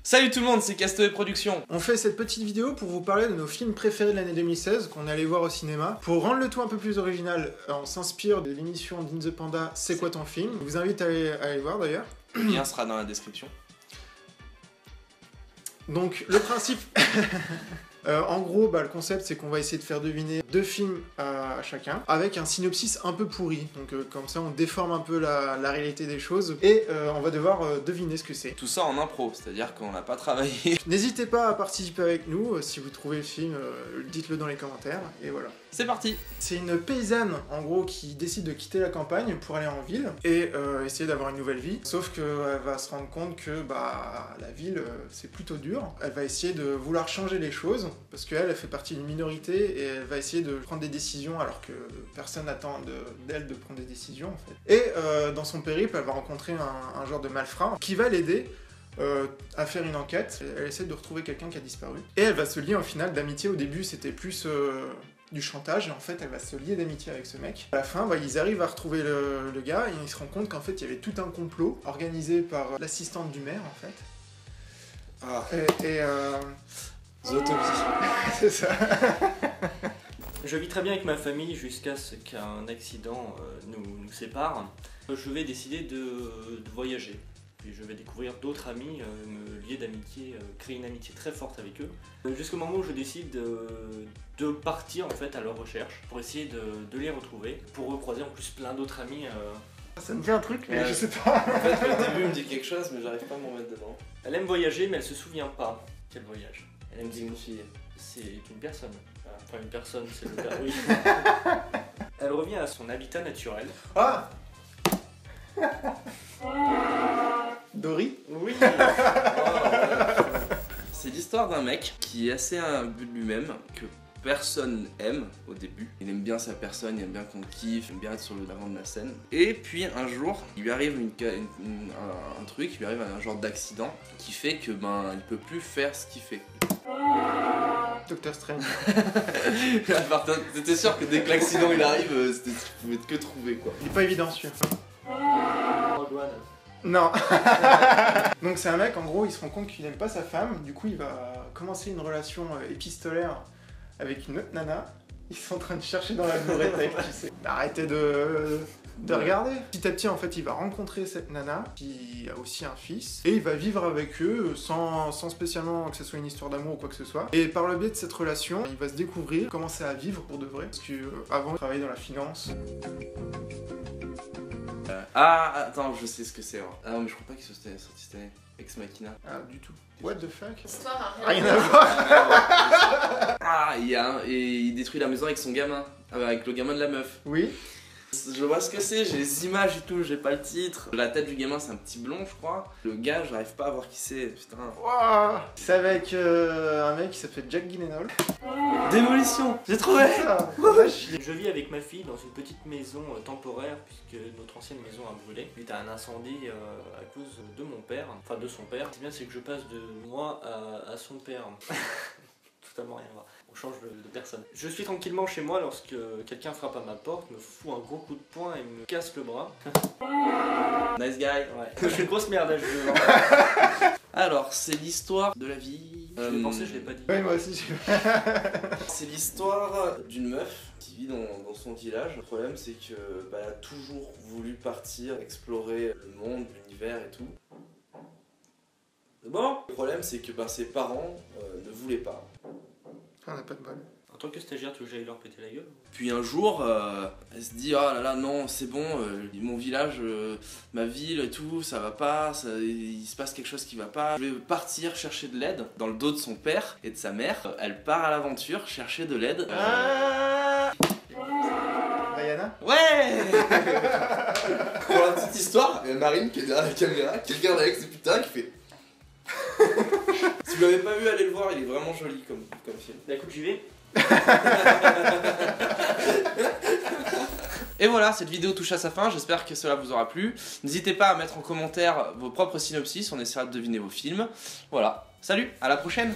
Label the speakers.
Speaker 1: Salut tout le monde, c'est Castoé Productions.
Speaker 2: On fait cette petite vidéo pour vous parler de nos films préférés de l'année 2016 qu'on est allé voir au cinéma. Pour rendre le tout un peu plus original, on s'inspire de l'émission d'In the Panda C'est quoi ton film. Je vous invite à aller voir d'ailleurs.
Speaker 1: Le lien sera dans la description.
Speaker 2: Donc le principe... en gros, le concept c'est qu'on va essayer de faire deviner 2 films à chacun avec un synopsis un peu pourri. Donc comme ça on déforme un peu la réalité des choses et on va devoir deviner ce que c'est.
Speaker 1: Tout ça en impro, c'est-à-dire qu'on n'a pas travaillé.
Speaker 2: N'hésitez pas à participer avec nous, si vous trouvez le film, dites-le dans les commentaires et voilà.
Speaker 1: C'est parti.
Speaker 2: C'est une paysanne en gros qui décide de quitter la campagne pour aller en ville et essayer d'avoir une nouvelle vie. Sauf qu'elle va se rendre compte que la ville c'est plutôt dur. Elle va essayer de vouloir changer les choses parce qu'elle fait partie d'une minorité et elle va essayer de prendre des décisions alors que personne n'attend d'elle de prendre des décisions en fait. Et dans son périple elle va rencontrer un genre de malfrat qui va l'aider à faire une enquête. Elle essaie de retrouver quelqu'un qui a disparu. Et elle va se lier en final d'amitié. Au début c'était plus du chantage et en fait elle va se lier d'amitié avec ce mec. À la fin ils arrivent à retrouver le gars et ils se rendent compte qu'en fait il y avait tout un complot organisé par l'assistante du maire en fait.
Speaker 1: Ah.
Speaker 3: Zootopie.
Speaker 2: C'est ça.
Speaker 3: Je vis très bien avec ma famille jusqu'à ce qu'un accident nous sépare. Je vais décider de voyager. Puis je vais découvrir d'autres amis, me lier d'amitié, créer une amitié très forte avec eux. Jusqu'au moment où je décide de partir en fait à leur recherche pour essayer de les retrouver, pour recroiser en plus plein d'autres amis.
Speaker 2: Ça me dit un truc mais
Speaker 1: Ouais.
Speaker 2: je sais pas.
Speaker 1: En fait, le début me dit quelque chose, mais j'arrive pas à m'en mettre dedans.
Speaker 3: Elle aime voyager mais elle se souvient pas qu'elle voyage. Elle aime
Speaker 1: C'est une fille.
Speaker 3: C'est une personne. Enfin une personne, c'est le cas, oui. Elle revient à son habitat naturel.
Speaker 2: Ah Dory.
Speaker 3: Oui.
Speaker 1: C'est l'histoire d'un mec qui est assez imbu de lui-même, que personne aime au début. Il aime bien sa personne, il aime bien qu'on kiffe, il aime bien être sur le devant de la scène. Et puis un jour, il lui arrive un truc, il lui arrive un genre d'accident qui fait que il peut plus faire ce qu'il fait.
Speaker 2: Docteur Strange.
Speaker 1: T'étais sûr que dès que l'accident il arrive, tu pouvais que trouver quoi.
Speaker 2: Il est pas évident celui-là.
Speaker 3: Rogue One.
Speaker 2: Non. Donc c'est un mec, en gros, il se rend compte qu'il aime pas sa femme, du coup il va commencer une relation épistolaire avec une autre nana. Ils sont en train de chercher dans la bibliothèque, tu sais. Arrêtez de regarder. Petit à petit, en fait, il va rencontrer cette nana qui a aussi un fils et il va vivre avec eux sans spécialement que ce soit une histoire d'amour ou quoi que ce soit. Et par le biais de cette relation, il va se découvrir, commencer à vivre pour de vrai. Parce que avant, il travaillait dans la finance.
Speaker 1: Ah, attends, je sais ce que c'est. Ah non, mais je crois pas qu'il soit sorti cette année. Ex Machina.
Speaker 2: Ah, du tout. What the fuck?
Speaker 4: L'histoire a
Speaker 2: Rien à voir.
Speaker 1: Ah, et il détruit la maison avec son gamin. Avec le gamin de la meuf.
Speaker 2: Oui.
Speaker 1: Je vois ce que c'est, j'ai les images et tout, j'ai pas le titre. La tête du gamin, c'est un petit blond, je crois. Le gars, j'arrive pas à voir qui c'est, putain.
Speaker 2: Wow. C'est avec un mec qui s'appelle Jack Gyllenhaal.
Speaker 1: Démolition, j'ai trouvé.
Speaker 2: C'est ça. Va chier.
Speaker 3: Je vis avec ma fille dans une petite maison temporaire puisque notre ancienne maison a brûlé suite à un incendie à cause de mon père, enfin de son père. Ce qui est bien c'est que je passe de moi à son père. Totalement rien à voir. On change de personne. Je suis tranquillement chez moi lorsque quelqu'un frappe à ma porte, me fout un gros coup de poing et me casse le bras.
Speaker 1: Nice guy.
Speaker 3: Ouais. Je suis une grosse merde à jeu.
Speaker 1: Alors, c'est l'histoire de la vie.
Speaker 3: Je l'ai pensé, je l'ai pas dit.
Speaker 2: Oui, moi aussi.
Speaker 1: C'est l'histoire d'une meuf qui vit dans son village. Le problème, c'est que elle a toujours voulu partir, explorer le monde, l'univers et tout. Bon, le problème, c'est que ses parents ne voulaient pas.
Speaker 2: On n'a pas de bol.
Speaker 3: En tant que stagiaire, tu veux que j'aille leur péter la gueule?
Speaker 1: Puis un jour, elle se dit « Ah là là, non, c'est bon, mon village, ma ville et tout, ça va pas, il se passe quelque chose qui va pas. Je vais partir chercher de l'aide. » Dans le dos de son père et de sa mère, elle part à l'aventure chercher de l'aide.
Speaker 2: Diana.
Speaker 1: Ouais. Pour la petite histoire, il y a Marine qui est derrière la caméra, qui regarde avec ses putains, qui fait... Si vous l'avez pas vu, allez le voir, il est vraiment joli comme film.
Speaker 3: Bah écoute, j'y vais.
Speaker 1: Et voilà, cette vidéo touche à sa fin, j'espère que cela vous aura plu. N'hésitez pas à mettre en commentaire vos propres synopsis, on essaiera de deviner vos films. Voilà, salut, à la prochaine.